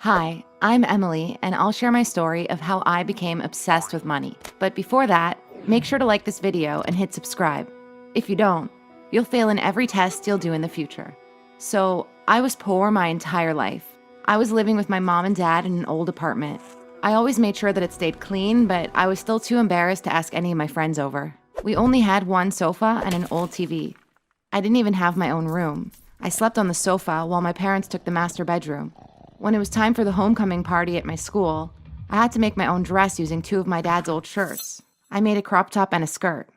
Hi, I'm Emily, and I'll share my story of how I became obsessed with money. But before that, make sure to like this video and hit subscribe. If you don't, you'll fail in every test you'll do in the future. So, I was poor my entire life. I was living with my mom and dad in an old apartment. I always made sure that it stayed clean, but I was still too embarrassed to ask any of my friends over. We only had one sofa and an old TV. I didn't even have my own room. I slept on the sofa while my parents took the master bedroom. When it was time for the homecoming party at my school, I had to make my own dress using two of my dad's old shirts. I made a crop top and a skirt.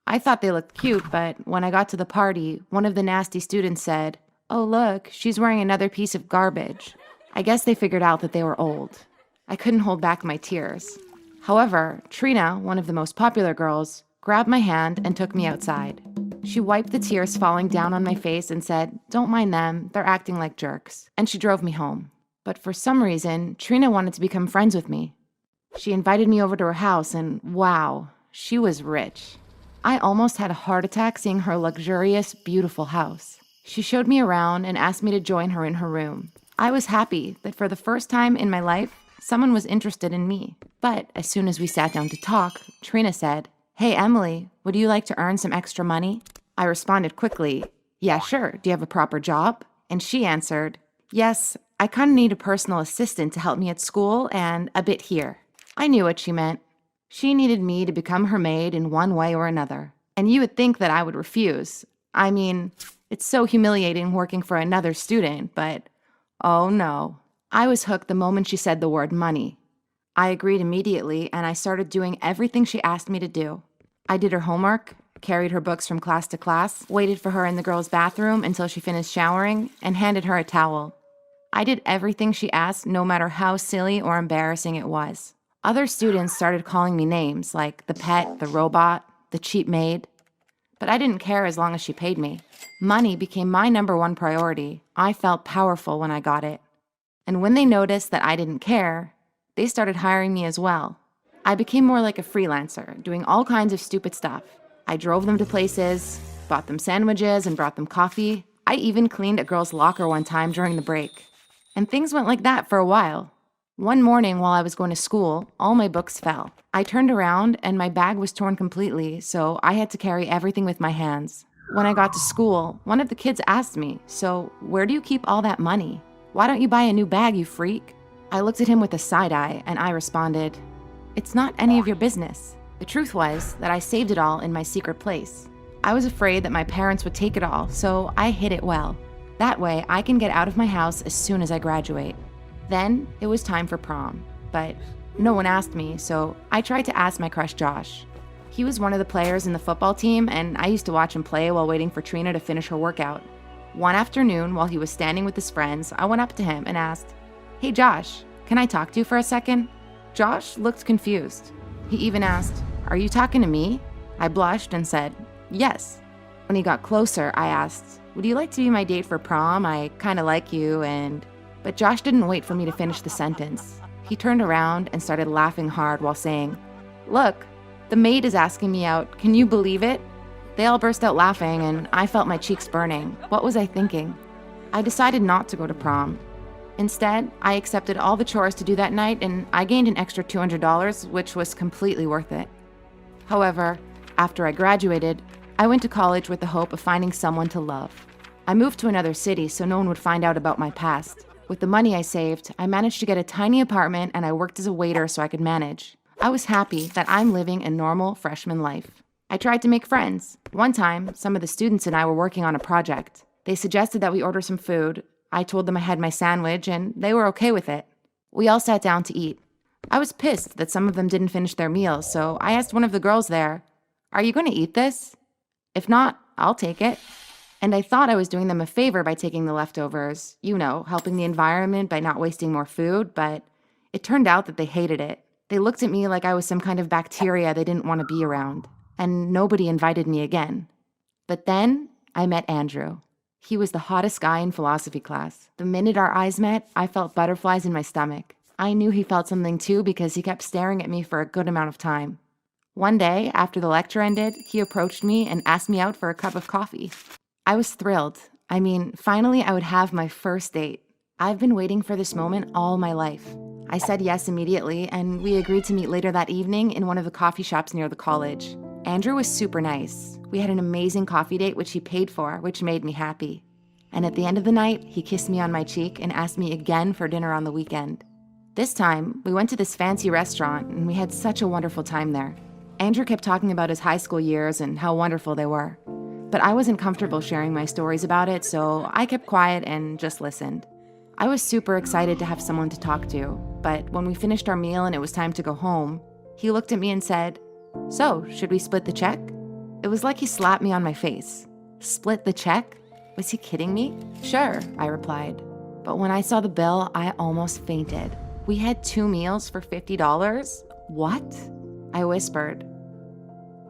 I thought they looked cute, but when I got to the party, one of the nasty students said, "Oh look, she's wearing another piece of garbage." I guess they figured out that they were old. I couldn't hold back my tears. However, Trina, one of the most popular girls, grabbed my hand and took me outside. She wiped the tears falling down on my face and said, "Don't mind them, they're acting like jerks." And she drove me home. But for some reason, Trina wanted to become friends with me. She invited me over to her house, and wow, she was rich. I almost had a heart attack seeing her luxurious, beautiful house. She showed me around and asked me to join her in her room. I was happy that for the first time in my life, someone was interested in me. But as soon as we sat down to talk, Trina said, "Hey, Emily, would you like to earn some extra money?" I responded quickly, "Yeah, sure. Do you have a proper job?" And she answered, "Yes, I kind of need a personal assistant to help me at school and a bit here." I knew what she meant. She needed me to become her maid in one way or another. And you would think that I would refuse. I mean, it's so humiliating working for another student, but oh no. I was hooked the moment she said the word money. I agreed immediately, and I started doing everything she asked me to do. I did her homework, carried her books from class to class, waited for her in the girls' bathroom until she finished showering, and handed her a towel. I did everything she asked, no matter how silly or embarrassing it was. Other students started calling me names like the pet, the robot, the cheap maid. But I didn't care as long as she paid me. Money became my number one priority. I felt powerful when I got it. And when they noticed that I didn't care, they started hiring me as well. I became more like a freelancer, doing all kinds of stupid stuff. I drove them to places, bought them sandwiches, and brought them coffee. I even cleaned a girl's locker one time during the break. And things went like that for a while. One morning while I was going to school, all my books fell. I turned around and my bag was torn completely, so I had to carry everything with my hands. When I got to school, one of the kids asked me, "So, where do you keep all that money? Why don't you buy a new bag, you freak?" I looked at him with a side eye and I responded, "It's not any of your business." The truth was that I saved it all in my secret place. I was afraid that my parents would take it all, so I hid it well. That way, I can get out of my house as soon as I graduate. Then, it was time for prom, but no one asked me, so I tried to ask my crush Josh. He was one of the players in the football team, and I used to watch him play while waiting for Trina to finish her workout. One afternoon, while he was standing with his friends, I went up to him and asked, "Hey Josh, can I talk to you for a second?" Josh looked confused. He even asked, "Are you talking to me?" I blushed and said, "Yes." When he got closer, I asked, "Would you like to be my date for prom? I kinda like you and..." But Josh didn't wait for me to finish the sentence. He turned around and started laughing hard while saying, "Look, the maid is asking me out. Can you believe it?" They all burst out laughing and I felt my cheeks burning. What was I thinking? I decided not to go to prom. Instead, I accepted all the chores to do that night and I gained an extra $200, which was completely worth it. However, after I graduated, I went to college with the hope of finding someone to love. I moved to another city so no one would find out about my past. With the money I saved, I managed to get a tiny apartment and I worked as a waiter so I could manage. I was happy that I'm living a normal freshman life. I tried to make friends. One time, some of the students and I were working on a project. They suggested that we order some food. I told them I had my sandwich and they were okay with it. We all sat down to eat. I was pissed that some of them didn't finish their meals, so I asked one of the girls there, "Are you going to eat this? If not, I'll take it." And I thought I was doing them a favor by taking the leftovers, helping the environment by not wasting more food, but it turned out that they hated it. They looked at me like I was some kind of bacteria they didn't want to be around, and nobody invited me again. But then I met Andrew. He was the hottest guy in philosophy class. The minute our eyes met, I felt butterflies in my stomach. I knew he felt something too because he kept staring at me for a good amount of time. One day, after the lecture ended, he approached me and asked me out for a cup of coffee. I was thrilled. Finally I would have my first date. I've been waiting for this moment all my life. I said yes immediately, and we agreed to meet later that evening in one of the coffee shops near the college. Andrew was super nice. We had an amazing coffee date, which he paid for, which made me happy. And at the end of the night, he kissed me on my cheek and asked me again for dinner on the weekend. This time, we went to this fancy restaurant, and we had such a wonderful time there. Andrew kept talking about his high school years and how wonderful they were. But I wasn't comfortable sharing my stories about it, so I kept quiet and just listened. I was super excited to have someone to talk to, but when we finished our meal and it was time to go home, he looked at me and said, "So, should we split the check?" It was like he slapped me on my face. Split the check? Was he kidding me? Sure, I replied. But when I saw the bill, I almost fainted. We had 2 meals for $50? What? I whispered.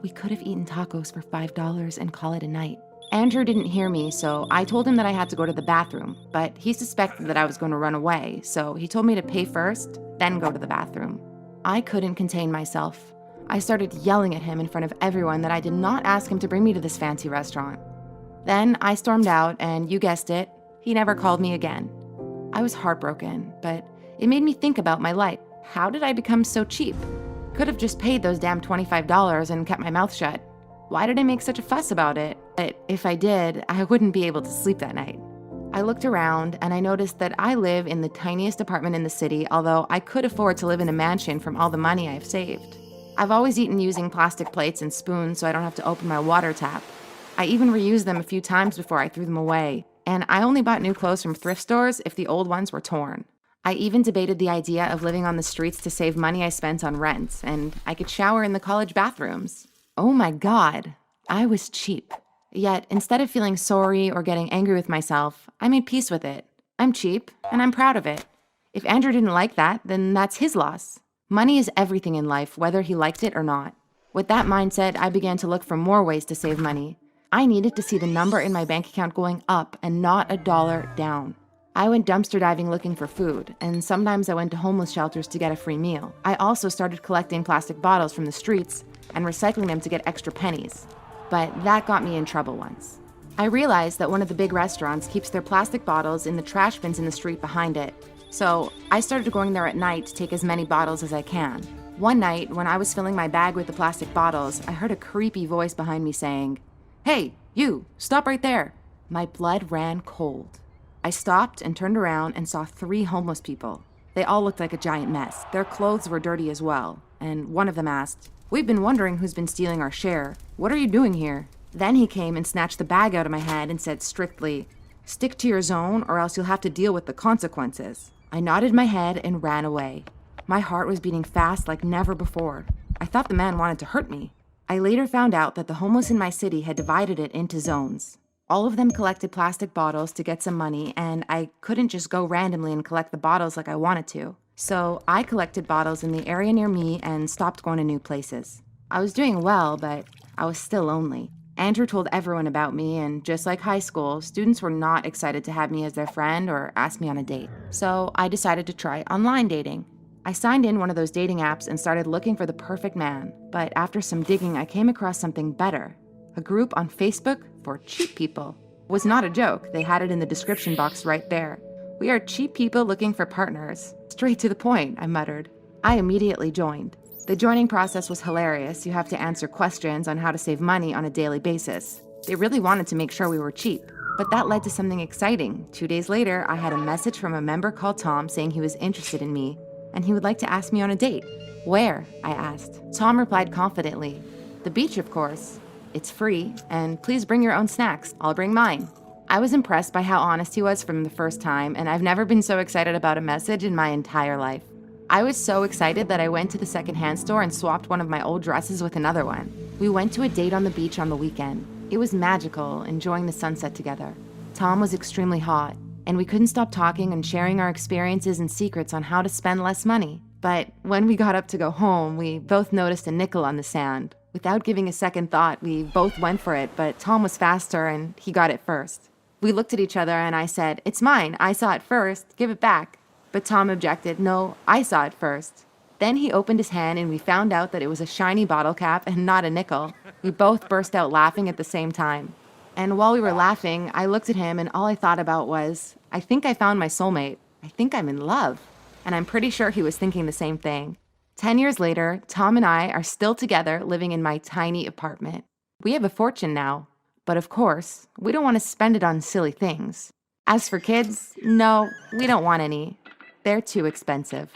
We could have eaten tacos for $5 and call it a night. Andrew didn't hear me, so I told him that I had to go to the bathroom, but he suspected that I was going to run away, so he told me to pay first, then go to the bathroom. I couldn't contain myself. I started yelling at him in front of everyone that I did not ask him to bring me to this fancy restaurant. Then I stormed out, and you guessed it, he never called me again. I was heartbroken, but it made me think about my life. How did I become so cheap? Could have just paid those damn $25 and kept my mouth shut. Why did I make such a fuss about it? But if I did, I wouldn't be able to sleep that night. I looked around and I noticed that I live in the tiniest apartment in the city, although I could afford to live in a mansion from all the money I've saved. I've always eaten using plastic plates and spoons so I don't have to open my water tap. I even reused them a few times before I threw them away, and I only bought new clothes from thrift stores if the old ones were torn. I even debated the idea of living on the streets to save money I spent on rent, and I could shower in the college bathrooms. Oh my God, I was cheap. Yet, instead of feeling sorry or getting angry with myself, I made peace with it. I'm cheap, and I'm proud of it. If Andrew didn't like that, then that's his loss. Money is everything in life, whether he liked it or not. With that mindset, I began to look for more ways to save money. I needed to see the number in my bank account going up and not a dollar down. I went dumpster diving looking for food, and sometimes I went to homeless shelters to get a free meal. I also started collecting plastic bottles from the streets and recycling them to get extra pennies. But that got me in trouble once. I realized that one of the big restaurants keeps their plastic bottles in the trash bins in the street behind it. So I started going there at night to take as many bottles as I can. One night, when I was filling my bag with the plastic bottles, I heard a creepy voice behind me saying, "Hey, you, stop right there." My blood ran cold. I stopped and turned around and saw 3 homeless people. They all looked like a giant mess. Their clothes were dirty as well, and one of them asked, "We've been wondering who's been stealing our share. What are you doing here?" Then he came and snatched the bag out of my hand and said strictly, "Stick to your zone or else you'll have to deal with the consequences." I nodded my head and ran away. My heart was beating fast like never before. I thought the man wanted to hurt me. I later found out that the homeless in my city had divided it into zones. All of them collected plastic bottles to get some money, and I couldn't just go randomly and collect the bottles like I wanted to. So I collected bottles in the area near me and stopped going to new places. I was doing well, but I was still lonely. Andrew told everyone about me, and just like high school, students were not excited to have me as their friend or ask me on a date. So I decided to try online dating. I signed in one of those dating apps and started looking for the perfect man. But after some digging, I came across something better. A group on Facebook for cheap people. It was not a joke. They had it in the description box right there. "We are cheap people looking for partners." Straight to the point, I muttered. I immediately joined. The joining process was hilarious. You have to answer questions on how to save money on a daily basis. They really wanted to make sure we were cheap. But that led to something exciting. 2 days later, I had a message from a member called Tom saying he was interested in me, and he would like to ask me on a date. "Where?" I asked. Tom replied confidently, "The beach, of course. It's free, and please bring your own snacks. I'll bring mine." I was impressed by how honest he was from the first time, and I've never been so excited about a message in my entire life. I was so excited that I went to the secondhand store and swapped one of my old dresses with another one. We went to a date on the beach on the weekend. It was magical, enjoying the sunset together. Tom was extremely hot, and we couldn't stop talking and sharing our experiences and secrets on how to spend less money. But when we got up to go home, we both noticed a nickel on the sand. Without giving a second thought, we both went for it, but Tom was faster and he got it first. We looked at each other and I said, "It's mine. I saw it first. Give it back." But Tom objected, "No, I saw it first." Then he opened his hand and we found out that it was a shiny bottle cap and not a nickel. We both burst out laughing at the same time. And while we were laughing, I looked at him and all I thought about was, I think I found my soulmate. I think I'm in love. And I'm pretty sure he was thinking the same thing. 10 years later, Tom and I are still together living in my tiny apartment. We have a fortune now, but of course, we don't want to spend it on silly things. As for kids, no, we don't want any. They're too expensive.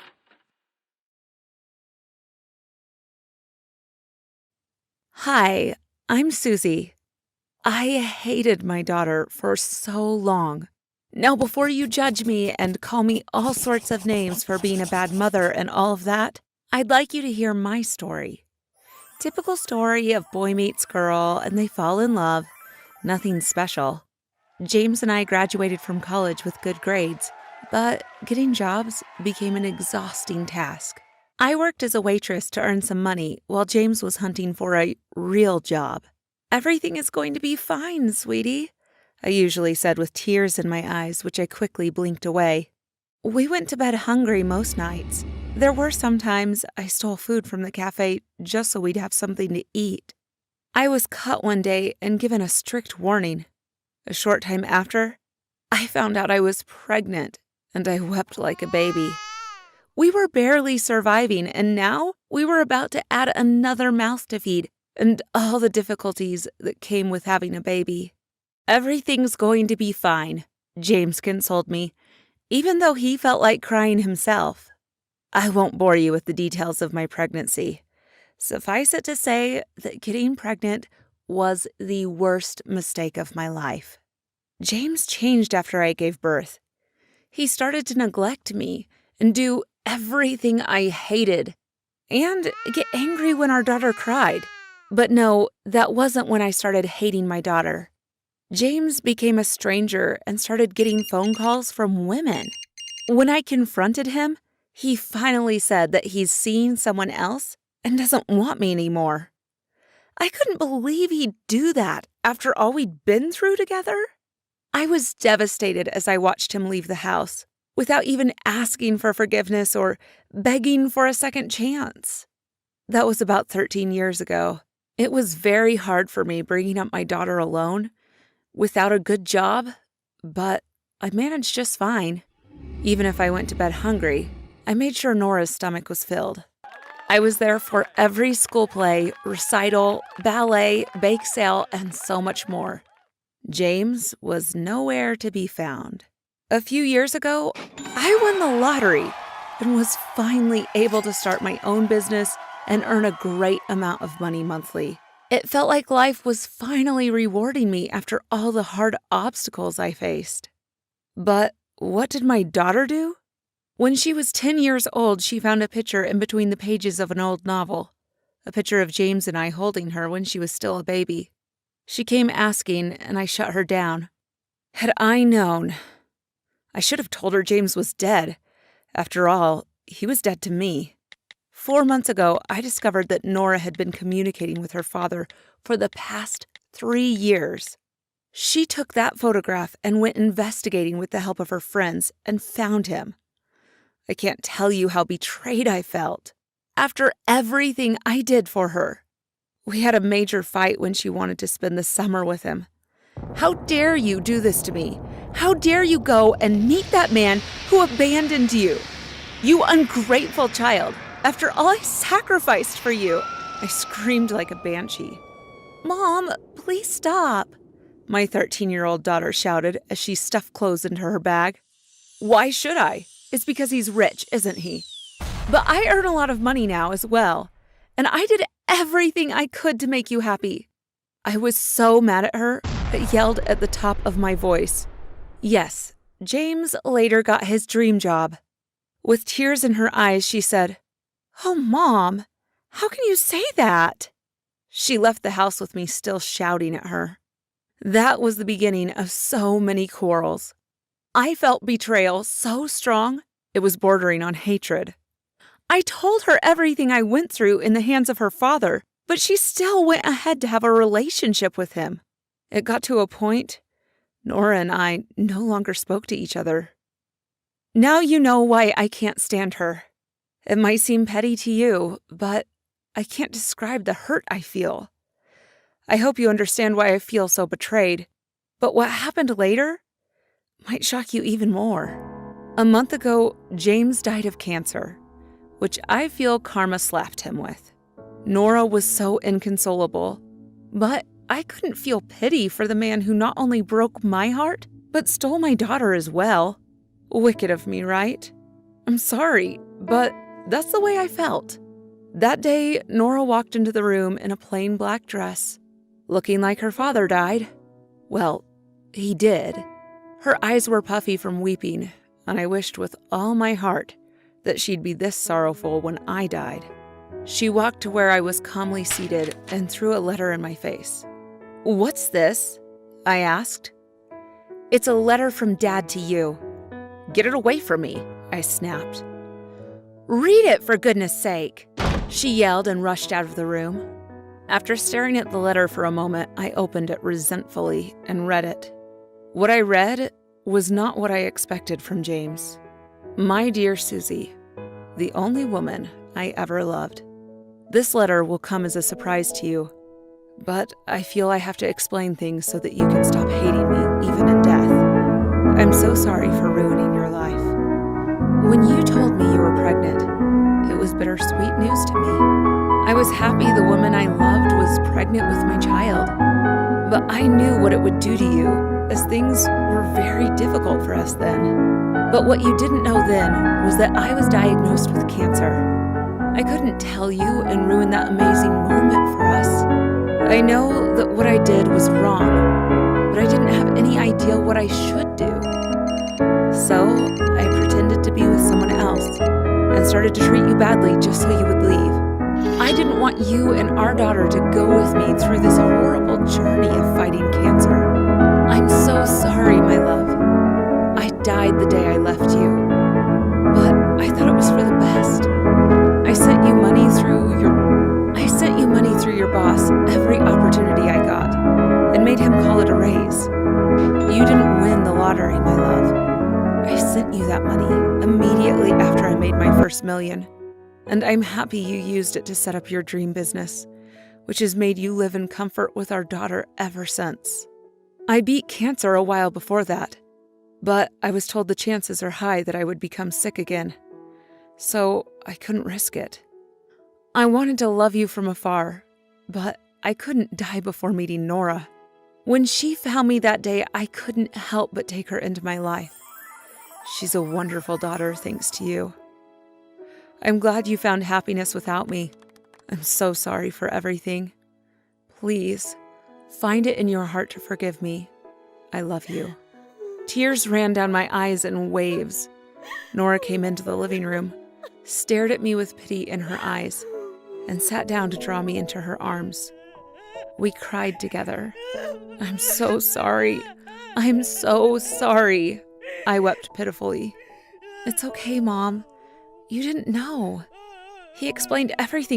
Hi, I'm Susie. I hated my daughter for so long. Now, before you judge me and call me all sorts of names for being a bad mother and all of that, I'd like you to hear my story. Typical story of boy meets girl and they fall in love. Nothing special. James and I graduated from college with good grades, but getting jobs became an exhausting task. I worked as a waitress to earn some money while James was hunting for a real job. Everything is going to be fine, sweetie, I usually said with tears in my eyes, which I quickly blinked away. We went to bed hungry most nights. There were some times I stole food from the cafe just so we'd have something to eat. I was caught one day and given a strict warning. A short time after, I found out I was pregnant, and I wept like a baby. We were barely surviving, and now we were about to add another mouth to feed, and all the difficulties that came with having a baby. Everything's going to be fine, James consoled me, even though he felt like crying himself. I won't bore you with the details of my pregnancy. Suffice it to say that getting pregnant was the worst mistake of my life. James changed after I gave birth. He started to neglect me and do everything I hated, and get angry when our daughter cried. But no, that wasn't when I started hating my daughter. James became a stranger and started getting phone calls from women. When I confronted him, he finally said that he's seeing someone else and doesn't want me anymore. I couldn't believe he'd do that after all we'd been through together. I was devastated as I watched him leave the house, without even asking for forgiveness or begging for a second chance. That was about 13 years ago. It was very hard for me bringing up my daughter alone, without a good job, but I managed just fine. Even if I went to bed hungry, I made sure Nora's stomach was filled. I was there for every school play, recital, ballet, bake sale, and so much more. James was nowhere to be found. A few years ago, I won the lottery and was finally able to start my own business and earn a great amount of money monthly. It felt like life was finally rewarding me after all the hard obstacles I faced. But what did my daughter do? When she was 10 years old, she found a picture in between the pages of an old novel, a picture of James and I holding her when she was still a baby. She came asking, and I shut her down. Had I known, I should have told her James was dead. After all, he was dead to me. 4 months ago, I discovered that Nora had been communicating with her father for the past 3 years. She took that photograph and went investigating with the help of her friends and found him. I can't tell you how betrayed I felt. After everything I did for her. We had a major fight when she wanted to spend the summer with him. How dare you do this to me? How dare you go and meet that man who abandoned you? You ungrateful child. After all I sacrificed for you. I screamed like a banshee. Mom, please stop. My 13-year-old daughter shouted as she stuffed clothes into her bag. Why should I? It's because he's rich, isn't he? But I earn a lot of money now as well. And I did everything I could to make you happy. I was so mad at her, I yelled at the top of my voice. Yes, James later got his dream job. With tears in her eyes, she said, "Oh, Mom, how can you say that?" She left the house with me still shouting at her. That was the beginning of so many quarrels. I felt betrayal so strong, it was bordering on hatred. I told her everything I went through in the hands of her father, but she still went ahead to have a relationship with him. It got to a point, Nora and I no longer spoke to each other. Now you know why I can't stand her. It might seem petty to you, but I can't describe the hurt I feel. I hope you understand why I feel so betrayed. But what happened later might shock you even more. A month ago, James died of cancer, which I feel karma slapped him with. Nora was so inconsolable, but I couldn't feel pity for the man who not only broke my heart, but stole my daughter as well. Wicked of me, right? I'm sorry, but that's the way I felt. That day, Nora walked into the room in a plain black dress, looking like her father died. Well, he did. Her eyes were puffy from weeping, and I wished with all my heart that she'd be this sorrowful when I died. She walked to where I was calmly seated and threw a letter in my face. "What's this?" I asked. "It's a letter from Dad to you." "Get it away from me," I snapped. "Read it, for goodness sake," she yelled and rushed out of the room. After staring at the letter for a moment, I opened it resentfully and read it. What I read was not what I expected from James. "My dear Susie, the only woman I ever loved. This letter will come as a surprise to you, but I feel I have to explain things so that you can stop hating me, even in death. I'm so sorry for ruining your life. When you told me you were pregnant, it was bittersweet news to me. I was happy the woman I loved was pregnant with my child, but I knew what it would do to you, as things were very difficult for us then. But what you didn't know then was that I was diagnosed with cancer. I couldn't tell you and ruin that amazing moment for us. I know that what I did was wrong, but I didn't have any idea what I should do. So I pretended to be with someone else and started to treat you badly just so you would leave. I didn't want you and our daughter to go with me through this horrible journey of fighting cancer. I'm so sorry, my love. I died the day I left you, but I thought it was for the best. I sent you money through your boss every opportunity I got and made him call it a raise. You didn't win the lottery, my love. I sent you that money immediately after I made my first million, and I'm happy you used it to set up your dream business, which has made you live in comfort with our daughter ever since. I beat cancer a while before that, but I was told the chances are high that I would become sick again, so I couldn't risk it. I wanted to love you from afar, but I couldn't die before meeting Nora. When she found me that day, I couldn't help but take her into my life. She's a wonderful daughter, thanks to you. I'm glad you found happiness without me. I'm so sorry for everything. Please, find it in your heart to forgive me. I love you." Tears ran down my eyes in waves. Nora came into the living room, stared at me with pity in her eyes, and sat down to draw me into her arms. We cried together. "I'm so sorry. I'm so sorry," I wept pitifully. "It's okay, Mom. You didn't know." He explained everything